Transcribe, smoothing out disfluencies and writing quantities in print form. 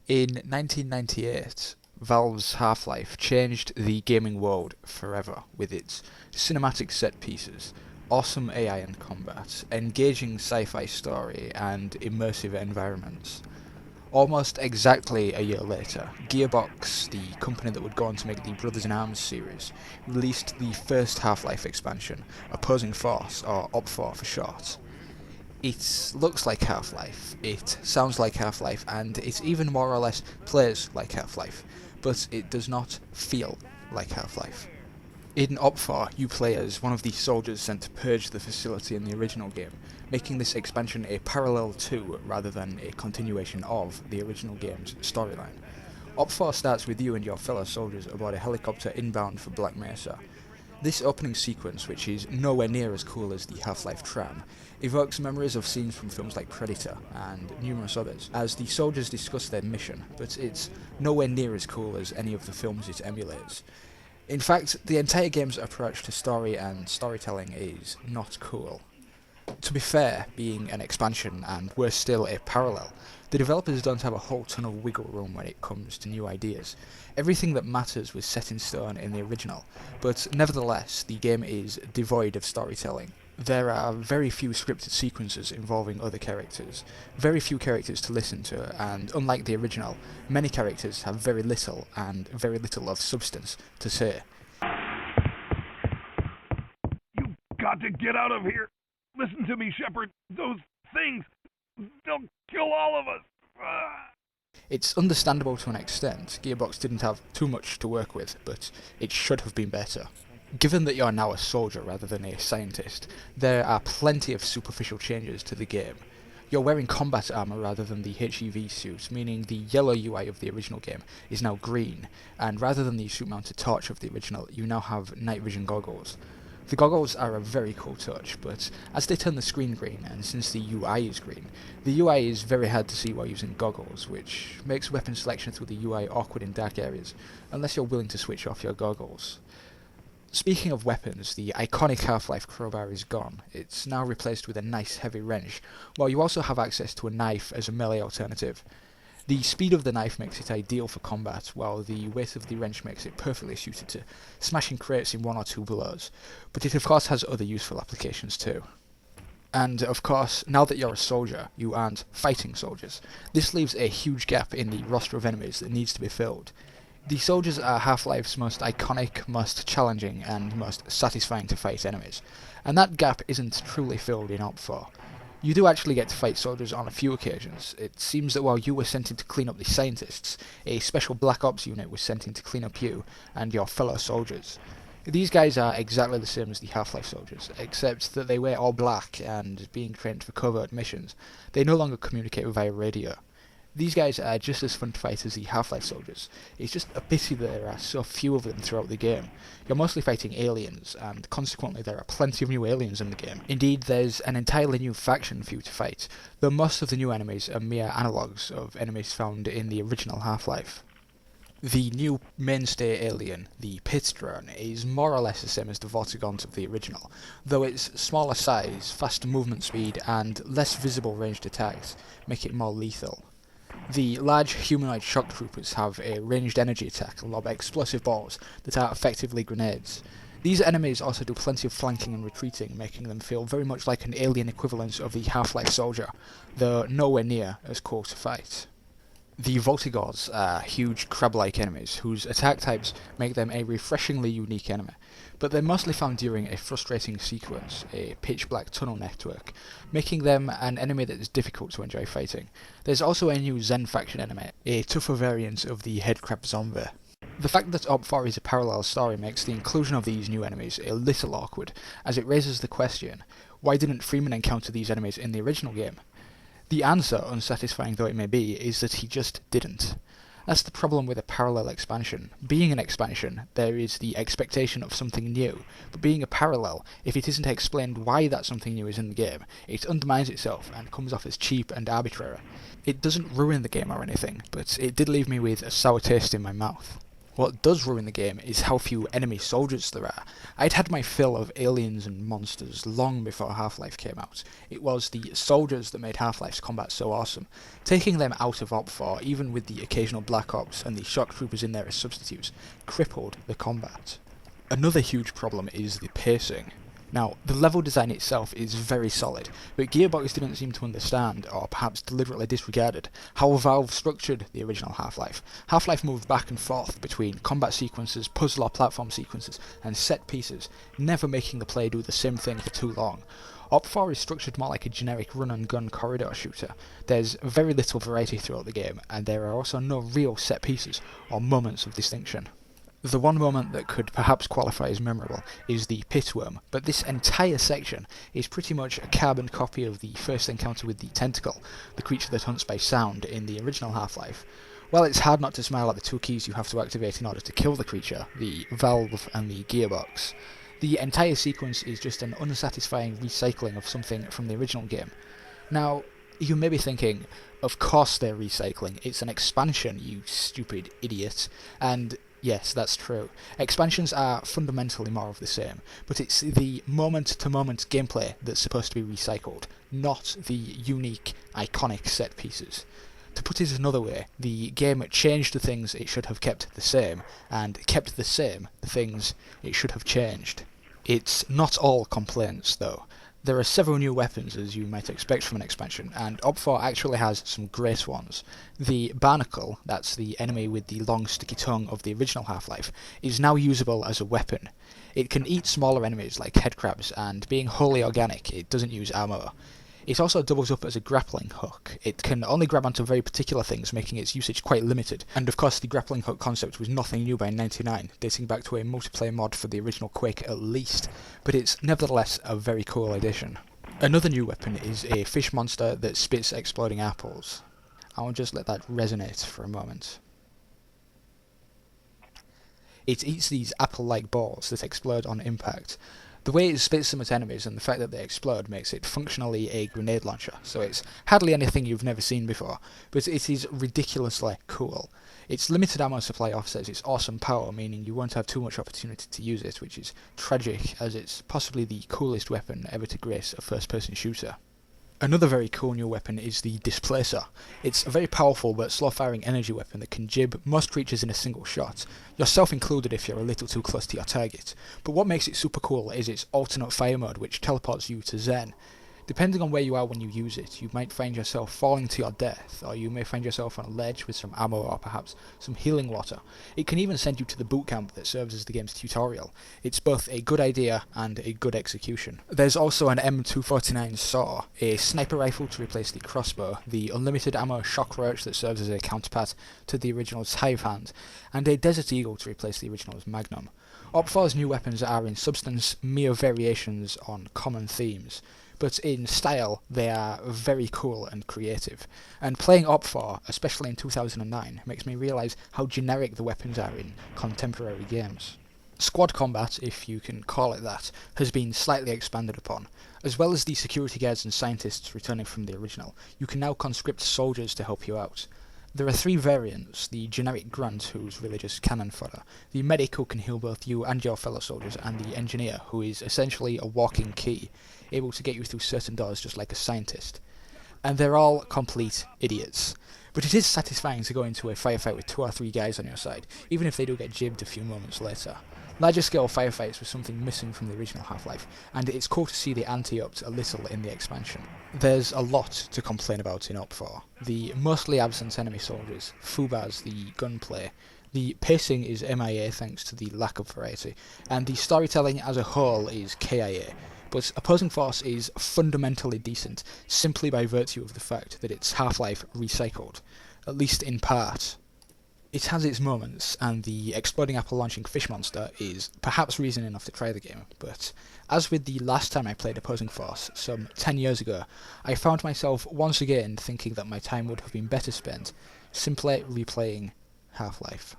In 1998, Valve's Half-Life changed the gaming world forever with its cinematic set pieces, awesome AI and combat, engaging sci-fi story, and immersive environments. Almost exactly a year later, Gearbox, the company that would go on to make the Brothers in Arms series, released the first Half-Life expansion, Opposing Force, or OPFOR for short. It looks like Half-Life, it sounds like Half-Life, and it even more or less plays like Half-Life, but it does not feel like Half-Life. In OPFOR, you play as one of the soldiers sent to purge the facility in the original game, making this expansion a parallel to, rather than a continuation of, the original game's storyline. OPFOR starts with you and your fellow soldiers aboard a helicopter inbound for Black Mesa. This opening sequence, which is nowhere near as cool as the Half-Life tram, evokes memories of scenes from films like Predator and numerous others, as the soldiers discuss their mission, but it's nowhere near as cool as any of the films it emulates. In fact, the entire game's approach to story and storytelling is not cool. To be fair, being an expansion and worse still a parallel, the developers don't have a whole ton of wiggle room when it comes to new ideas. Everything that matters was set in stone in the original, but nevertheless the game is devoid of storytelling. There are very few scripted sequences involving other characters, very few characters to listen to, and unlike the original, many characters have very little and very little of substance to say. You got to get out of here. Listen to me, Shepard. Those things, they'll kill all of us. It's understandable to an extent. Gearbox didn't have too much to work with, but it should have been better. Given that you're now a soldier rather than a scientist, there are plenty of superficial changes to the game. You're wearing combat armor rather than the HEV suit, meaning the yellow UI of the original game is now green, and rather than the suit-mounted torch of the original, you now have night vision goggles. The goggles are a very cool touch, but as they turn the screen green, and since the UI is green, the UI is very hard to see while using goggles, which makes weapon selection through the UI awkward in dark areas, unless you're willing to switch off your goggles. Speaking of weapons, the iconic Half-Life crowbar is gone. It's now replaced with a nice heavy wrench, while you also have access to a knife as a melee alternative. The speed of the knife makes it ideal for combat, while the weight of the wrench makes it perfectly suited to smashing crates in one or two blows, but it of course has other useful applications too. And of course, now that you're a soldier, you aren't fighting soldiers. This leaves a huge gap in the roster of enemies that needs to be filled. The soldiers are Half-Life's most iconic, most challenging, and most satisfying to fight enemies, and that gap isn't truly filled in OPFOR. You do actually get to fight soldiers on a few occasions. It seems that while you were sent in to clean up the scientists, a special Black Ops unit was sent in to clean up you and your fellow soldiers. These guys are exactly the same as the Half-Life soldiers, except that they wear all black and, being trained for covert missions, they no longer communicate via radio. These guys are just as fun to fight as the Half-Life soldiers. It's just a pity that there are so few of them throughout the game. You're mostly fighting aliens, and consequently there are plenty of new aliens in the game. Indeed, there's an entirely new faction for you to fight, though most of the new enemies are mere analogues of enemies found in the original Half-Life. The new mainstay alien, the Pit Drone, is more or less the same as the Vortigaunt of the original, though its smaller size, faster movement speed, and less visible ranged attacks make it more lethal. The large humanoid shock troopers have a ranged energy attack and lob explosive balls that are effectively grenades. These enemies also do plenty of flanking and retreating, making them feel very much like an alien equivalent of the Half-Life soldier, though nowhere near as cool to fight. The Voltigors are huge crab-like enemies, whose attack types make them a refreshingly unique enemy, but they're mostly found during a frustrating sequence, a pitch-black tunnel network, making them an enemy that is difficult to enjoy fighting. There's also a new Zen faction enemy, a tougher variant of the headcrab zombie. The fact that OPFOR is a parallel story makes the inclusion of these new enemies a little awkward, as it raises the question, why didn't Freeman encounter these enemies in the original game? The answer, unsatisfying though it may be, is that he just didn't. That's the problem with a parallel expansion. Being an expansion, there is the expectation of something new, but being a parallel, if it isn't explained why that something new is in the game, it undermines itself and comes off as cheap and arbitrary. It doesn't ruin the game or anything, but it did leave me with a sour taste in my mouth. What does ruin the game is how few enemy soldiers there are. I'd had my fill of aliens and monsters long before Half-Life came out. It was the soldiers that made Half-Life's combat so awesome. Taking them out of OPFOR, even with the occasional Black Ops and the shock troopers in there as substitutes, crippled the combat. Another huge problem is the pacing. Now, the level design itself is very solid, but Gearbox didn't seem to understand, or perhaps deliberately disregarded, how Valve structured the original Half-Life. Half-Life moved back and forth between combat sequences, puzzle or platform sequences, and set pieces, never making the player do the same thing for too long. OPFOR is structured more like a generic run-and-gun corridor shooter. There's very little variety throughout the game, and there are also no real set pieces or moments of distinction. The one moment that could perhaps qualify as memorable is the pitworm, but this entire section is pretty much a carbon copy of the first encounter with the Tentacle, the creature that hunts by sound in the original Half-Life. While it's hard not to smile at the two keys you have to activate in order to kill the creature, the valve and the gearbox, the entire sequence is just an unsatisfying recycling of something from the original game. Now, you may be thinking, of course they're recycling, it's an expansion, you stupid idiot, and yes, that's true. Expansions are fundamentally more of the same, but it's the moment-to-moment gameplay that's supposed to be recycled, not the unique, iconic set pieces. To put it another way, the game changed the things it should have kept the same, and kept the same the things it should have changed. It's not all complaints, though. There are several new weapons, as you might expect from an expansion, and OPFOR actually has some great ones. The Barnacle, that's the enemy with the long sticky tongue of the original Half-Life, is now usable as a weapon. It can eat smaller enemies like headcrabs, and being wholly organic, it doesn't use ammo. It also doubles up as a grappling hook. It can only grab onto very particular things, making its usage quite limited. And of course the grappling hook concept was nothing new by '99, dating back to a multiplayer mod for the original Quake at least, but it's nevertheless a very cool addition. Another new weapon is a fish monster that spits exploding apples. I'll just let that resonate for a moment. It eats these apple-like balls that explode on impact. The way it spits them at enemies and the fact that they explode makes it functionally a grenade launcher, so it's hardly anything you've never seen before, but it is ridiculously cool. Its limited ammo supply offsets its awesome power, meaning you won't have too much opportunity to use it, which is tragic, as it's possibly the coolest weapon ever to grace a first-person shooter. Another very cool new weapon is the Displacer. It's a very powerful but slow-firing energy weapon that can jib most creatures in a single shot, yourself included if you're a little too close to your target. But what makes it super cool is its alternate fire mode, which teleports you to Zen. Depending on where you are when you use it, you might find yourself falling to your death, or you may find yourself on a ledge with some ammo or perhaps some healing water. It can even send you to the boot camp that serves as the game's tutorial. It's both a good idea and a good execution. There's also an M249 SAW, a sniper rifle to replace the crossbow, the unlimited ammo shock roach that serves as a counterpart to the original's hive hand, and a Desert Eagle to replace the original's Magnum. OPFOR's new weapons are in substance mere variations on common themes, but in style they are very cool and creative. And playing OPFOR, especially in 2009, makes me realise how generic the weapons are in contemporary games. Squad combat, if you can call it that, has been slightly expanded upon. As well as the security guards and scientists returning from the original, you can now conscript soldiers to help you out. There are three variants: the generic grunt, who's really just cannon fodder, the medic, who can heal both you and your fellow soldiers, and the engineer, who is essentially a walking key, able to get you through certain doors just like a scientist. And they're all complete idiots. But it is satisfying to go into a firefight with 2 or 3 guys on your side, even if they do get jibbed a few moments later. Larger scale firefights was something missing from the original Half-Life, and it's cool to see the ante upped a little in the expansion. There's a lot to complain about in OPFOR. The mostly absent enemy soldiers, FUBARs, the gunplay, the pacing is MIA thanks to the lack of variety, and the storytelling as a whole is KIA. But Opposing Force is fundamentally decent, simply by virtue of the fact that it's Half-Life recycled, at least in part. It has its moments, and the exploding apple launching fish monster is perhaps reason enough to try the game, but as with the last time I played Opposing Force, some 10 years ago, I found myself once again thinking that my time would have been better spent simply replaying Half-Life.